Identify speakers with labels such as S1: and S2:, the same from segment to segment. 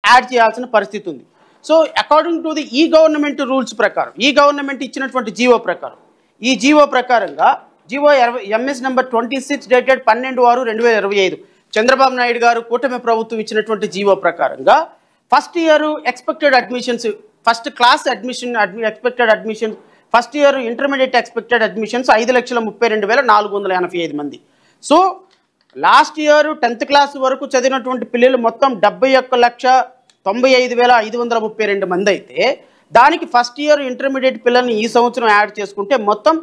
S1: Add చేయాల్సిన పరిస్థితి ఉంది. సో అకార్డింగ్ టు ది ఈ గవర్నమెంట్ రూల్స్ ప్రకారం, ఈ గవర్నమెంట్ ఇచ్చినటువంటి జీవో ప్రకారం, ఈ జీవో ప్రకారంగా GO MS number 26 dated 12/6/2025 Chandrababu Naidu గారు కూటమి ప్రభుత్వం ఇచ్చినటువంటి జీవో ప్రకారంగా first year expected admissions, first class admission expected admission, first year intermediate expected admissions 5,32,485 మంది. So last year 10th class వరకు చదివినటువంటి పిల్లలు మొత్తం 71,95,532 మంది అయితే, దానికి ఫస్ట్ ఇయర్ ఇంటర్మీడియట్ పిల్లల్ని ఈ సంవత్సరం యాడ్ చేసుకుంటే మొత్తం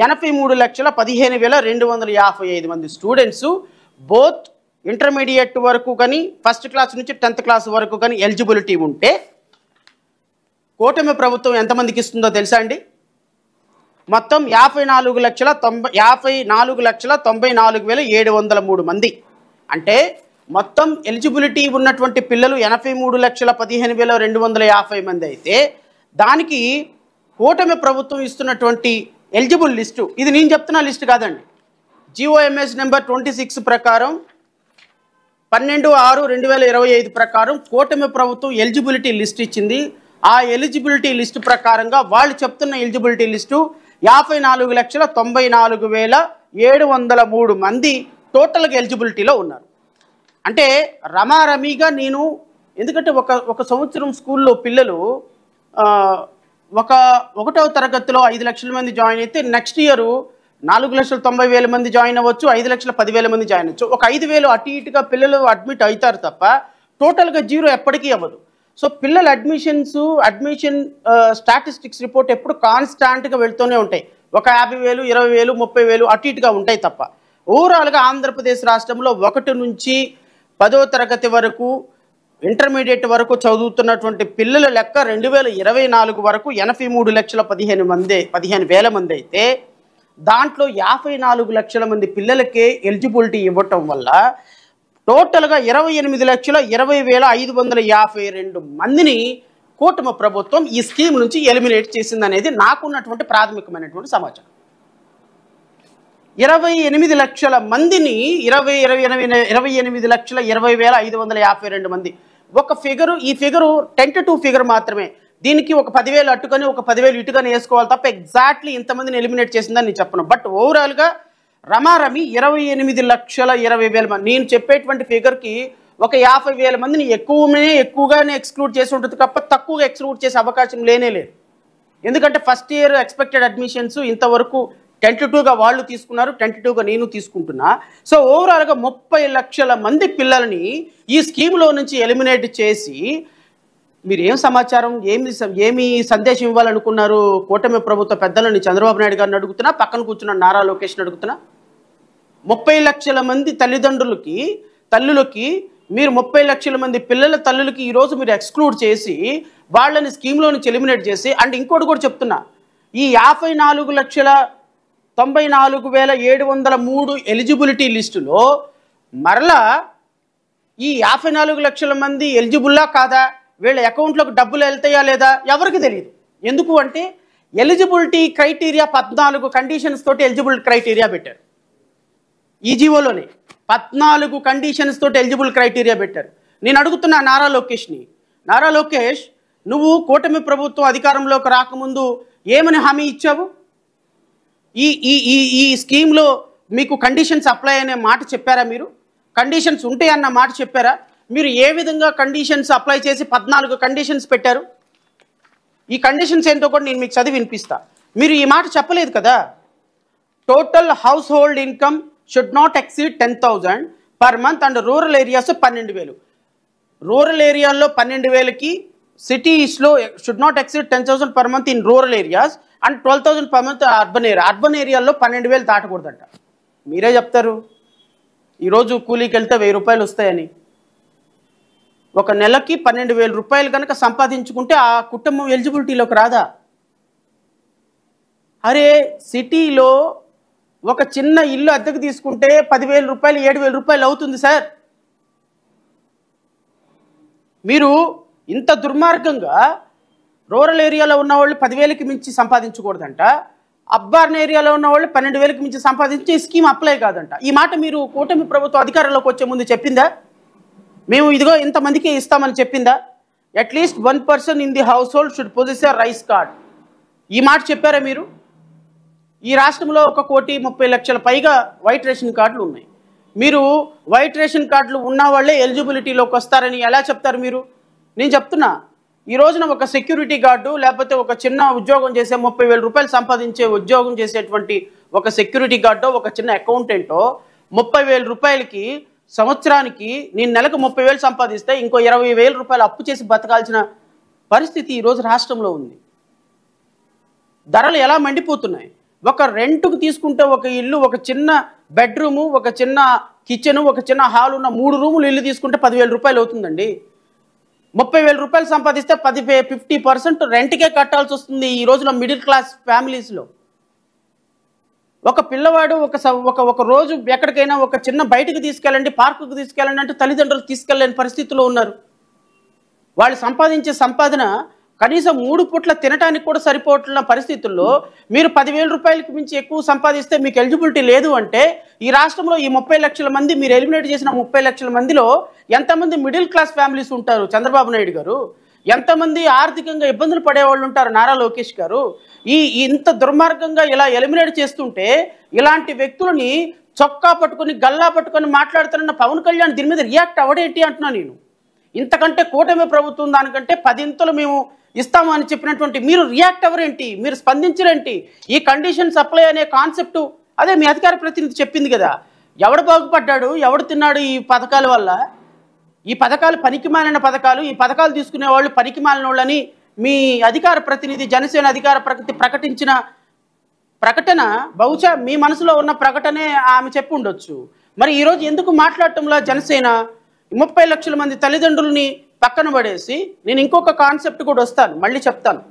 S1: 83,15,255 మంది స్టూడెంట్స్ బోత్ ఇంటర్మీడియట్ వరకు కానీ ఫస్ట్ క్లాస్ నుంచి 10th క్లాస్ వరకు కానీ ఎలిజిబిలిటీ ఉంటే కూటమి ప్రభుత్వం ఎంతమందికి ఇస్తుందో తెలుసా అండి? మొత్తం 54,94,94,703 మంది. అంటే మొత్తం ఎలిజిబిలిటీ ఉన్నటువంటి పిల్లలు 83,15,250 మంది అయితే, దానికి కూటమి ప్రభుత్వం ఇస్తున్నటువంటి ఎలిజిబుల్ లిస్టు, ఇది నేను చెప్తున్న లిస్ట్ కాదండి, జిఓఎంఎస్ నెంబర్ 26 ప్రకారం 12/6/2025 ప్రకారం కూటమి ప్రభుత్వం ఎలిజిబిలిటీ లిస్ట్ ఇచ్చింది. ఆ ఎలిజిబిలిటీ లిస్టు ప్రకారంగా వాళ్ళు చెప్తున్న ఎలిజిబిలిటీ లిస్టు 54,94,703 మంది టోటల్గా ఎలిజిబిలిటీలో ఉన్నారు. అంటే రమారమీగా నేను, ఎందుకంటే ఒక సంవత్సరం స్కూల్లో పిల్లలు ఒకటవ తరగతిలో 5 లక్షల మంది జాయిన్ అయితే నెక్స్ట్ ఇయర్ 4,90,000 మంది జాయిన్ అవ్వచ్చు, 5,10,000 మంది జాయిన్ అవ్వచ్చు. ఒక 5,000 అటు ఇటుగా పిల్లలు అడ్మిట్ అవుతారు తప్ప టోటల్గా జీరో ఎప్పటికీ అవ్వదు. సో పిల్లల అడ్మిషన్ స్టాటిస్టిక్స్ రిపోర్ట్ ఎప్పుడు కాన్స్టాంట్గా వెళ్తూనే ఉంటాయి. ఒక 50,000, 20,000, 30,000 అటు ఇటుగా ఉంటాయి తప్ప ఓవరాల్గా ఆంధ్రప్రదేశ్ రాష్ట్రంలో 1 నుంచి 10వ తరగతి వరకు ఇంటర్మీడియట్ వరకు చదువుతున్నటువంటి పిల్లల లెక్క 2024 వరకు 83,15,000 మంది అయితే, దాంట్లో 54 లక్షల మంది పిల్లలకే ఎలిజిబిలిటీ ఇవ్వటం వల్ల టోటల్గా 28,20,552 మందిని కూటమి ప్రభుత్వం ఈ స్కీమ్ నుంచి ఎలిమినేట్ చేసిందనేది నాకున్నటువంటి ప్రాథమికమైనటువంటి సమాచారం. 28 లక్షల మందిని 28,20,552 మంది ఒక ఫిగరు. ఈ ఫిగరు టెంటేటివ్ ఫిగర్ మాత్రమే. దీనికి ఒక 10,000 అట్టుకొని ఒక 10,000 ఇటుకొని వేసుకోవాలి తప్ప ఎగ్జాక్ట్లీ ఇంతమందిని ఎలిమినేట్ చేసిందని నేను చెప్పను. బట్ ఓవరాల్గా రమారమి 28,20,000 మంది. నేను చెప్పేటువంటి ఫిగర్కి ఒక 50,000 మందిని ఎక్కువగానే ఎక్స్క్లూడ్ చేసి ఉంటుంది తప్ప తక్కువగా ఎక్స్క్లూడ్ చేసే అవకాశం లేనే లేదు. ఎందుకంటే ఫస్ట్ ఇయర్ ఎక్స్పెక్టెడ్ అడ్మిషన్స్ ఇంతవరకు టెంటేటివ్గా వాళ్ళు తీసుకున్నారు, టెంటేటివ్గా నేను తీసుకుంటున్నా. సో ఓవరాల్గా 30 లక్షల మంది పిల్లల్ని ఈ స్కీమ్లో నుంచి ఎలిమినేట్ చేసి మీరు ఏం సమాచారం, ఏమి సందేశం ఇవ్వాలనుకున్నారు కూటమి ప్రభుత్వ పెద్దలని? చంద్రబాబు నాయుడు గారిని అడుగుతున్నా, పక్కన కూర్చున్న నారా లోకేష్ని అడుగుతున్నా. 30 లక్షల మంది తల్లులకి మీరు 30 లక్షల మంది పిల్లల తల్లులకి ఈరోజు మీరు ఎక్స్క్లూడ్ చేసి వాళ్ళని స్కీమ్లో నుంచి ఎలిమినేట్ చేసి, అండ్ ఇంకోటి కూడా చెప్తున్నా, ఈ 54,94,703 ఎలిజిబిలిటీ లిస్టులో మరలా ఈ 54 లక్షల మంది ఎలిజిబుల్లా కాదా, వీళ్ళ అకౌంట్లోకి డబ్బులు వెళ్తాయా లేదా ఎవరికి తెలియదు. ఎందుకు అంటే ఎలిజిబిలిటీ క్రైటీరియా 14 కండిషన్స్ తోటి ఎలిజిబుల్ క్రైటీరియా పెట్టారు. ఈ జీవోలోనే 14 కండిషన్స్ తోటి ఎలిజిబుల్ క్రైటీరియా పెట్టారు. నేను అడుగుతున్నా నారా లోకేష్ని, నారా లోకేష్, నువ్వు కూటమి ప్రభుత్వం అధికారంలోకి రాకముందు ఏమని హామీ ఇచ్చావు? ఈ స్కీమ్లో మీకు కండిషన్స్ అప్లై అనే మాట చెప్పారా? మీరు కండిషన్స్ ఉంటాయన్న మాట చెప్పారా? మీరు ఏ విధంగా కండిషన్స్ అప్లై చేసి 14 కండిషన్స్ పెట్టారు? ఈ కండిషన్స్ ఏంటో కూడా నేను మీకు చదివి వినిపిస్తా. మీరు ఈ మాట చెప్పలేదు కదా. Total house hold income should not exceed 10,000 per month and rural areas 12,000. Rural ఏరియాల్లో 12,000కి, సిటీస్లో should not exceed 10,000 per month in rural areas and 12,000 per month urban ఏరియాల్లో 12,000 దాటకూడదంట. మీరే చెప్తారు ఈరోజు కూలీకి వెళ్తే 1,000 రూపాయలు వస్తాయని. ఒక నెలకి 12,000 రూపాయలు కనుక సంపాదించుకుంటే ఆ కుటుంబం ఎలిజిబిలిటీలోకి రాదా? అరే సిటీలో ఒక చిన్న ఇల్లు అద్దెకు తీసుకుంటే 10,000 రూపాయలు 7,000 రూపాయలు అవుతుంది సార్. మీరు ఇంత దుర్మార్గంగా రూరల్ ఏరియాలో ఉన్న వాళ్ళు 10,000కి మించి సంపాదించకూడదంట, అర్బన్ ఏరియాలో ఉన్న వాళ్ళు 12,000కి మించి సంపాదించి ఈ స్కీమ్ అప్లై కాదంట. ఈ మాట మీరు కూటమి ప్రభుత్వం అధికారంలోకి వచ్చే ముందు చెప్పిందా? మేము ఇదిగో ఇంతమందికి ఇస్తామని చెప్పిందా? At least 1 person in the house hold should possess a rice card. ఈ మాట చెప్పారా మీరు? ఈ రాష్ట్రంలో 1,30,00,000 పైగా వైట్ రేషన్ కార్డులు ఉన్నాయి. మీరు వైట్ రేషన్ కార్డులు ఉన్న వాళ్ళే ఎలిజిబిలిటీలోకి వస్తారని ఎలా చెప్తారు మీరు? నేను చెప్తున్నా, ఈ రోజున ఒక సెక్యూరిటీ గార్డు లేకపోతే ఒక చిన్న ఉద్యోగం చేసే 30,000 రూపాయలు సంపాదించే ఉద్యోగం చేసేటువంటి ఒక సెక్యూరిటీ గార్డో ఒక చిన్న అకౌంటెంటో 30,000 రూపాయలకి సంవత్సరానికి నేను నెలకు 30,000 సంపాదిస్తే ఇంకో 20,000 రూపాయలు అప్పు చేసి బతకాల్సిన పరిస్థితి ఈరోజు రాష్ట్రంలో ఉంది. ధరలు ఎలా మండిపోతున్నాయి. ఒక రెంట్కు తీసుకుంటే ఒక ఇల్లు, ఒక చిన్న బెడ్రూము, ఒక చిన్న కిచెను, ఒక చిన్న హాల్ ఉన్న 3 రూములు ఇల్లు తీసుకుంటే 10,000 రూపాయలు అవుతుందండి. 30,000 రూపాయలు సంపాదిస్తే 50% రెంట్కే కట్టాల్సి వస్తుంది ఈ రోజులో మిడిల్ క్లాస్ ఫ్యామిలీస్లో. ఒక పిల్లవాడు ఒక రోజు ఎక్కడికైనా ఒక చిన్న బయటికి తీసుకెళ్ళండి, పార్కుకు తీసుకెళ్ళండి అంటే తల్లిదండ్రులు తీసుకెళ్ళలేని పరిస్థితిలో ఉన్నారు. వాళ్ళు సంపాదించే సంపాదన కనీసం 3 పూట్ల తినడానికి కూడా సరిపోతున్న పరిస్థితుల్లో మీరు 10,000 రూపాయలకి మించి ఎక్కువ సంపాదిస్తే మీకు ఎలిజిబిలిటీ లేదు అంటే ఈ రాష్ట్రంలో ఈ 30 లక్షల మంది మీరు ఎలిమినేట్ చేసిన 30 లక్షల మందిలో ఎంతమంది మిడిల్ క్లాస్ ఫ్యామిలీస్ ఉంటారు చంద్రబాబు నాయుడు గారు? ఎంతమంది ఆర్థికంగా ఇబ్బందులు పడేవాళ్ళు ఉంటారు నారా లోకేష్ గారు? ఇంత దుర్మార్గంగా ఇలా ఎలిమినేట్ చేస్తుంటే ఇలాంటి వ్యక్తులని చొక్కా పట్టుకొని గల్లా పట్టుకొని మాట్లాడుతున్న పవన్ కళ్యాణ్ దీని మీద రియాక్ట్ అవ్వడేంటి అంటున్నా నేను. ఇంతకంటే కూటమి ప్రభుత్వం దానికంటే 10 ఇంతలు మేము ఇస్తాము అని చెప్పినటువంటి మీరు రియాక్ట్ అవ్వరేంటి? మీరు స్పందించరేంటి? ఈ కండిషన్ సప్లై అనే కాన్సెప్టు అదే మీ అధికార ప్రతినిధి చెప్పింది కదా, ఎవడు బాగుపడ్డాడు, ఎవడు తిన్నాడు ఈ పథకాల వల్ల? ఈ పథకాలు పనికిమాలిన పథకాలు, ఈ పథకాలు తీసుకునే వాళ్ళు పనికిమాలిన వాళ్ళని మీ అధికార ప్రతినిధి జనసేన అధికార ప్రకటించిన ప్రకటన బహుశా మీ మనసులో ఉన్న ప్రకటనే ఆమె చెప్పి ఉండొచ్చు. మరి ఈరోజు ఎందుకు మాట్లాడటంలో జనసేన 30 లక్షల మంది తల్లిదండ్రులని పక్కన పడేసి నేను ఇంకొక కాన్సెప్ట్ కూడా వస్తాను, మళ్ళీ చెప్తాను.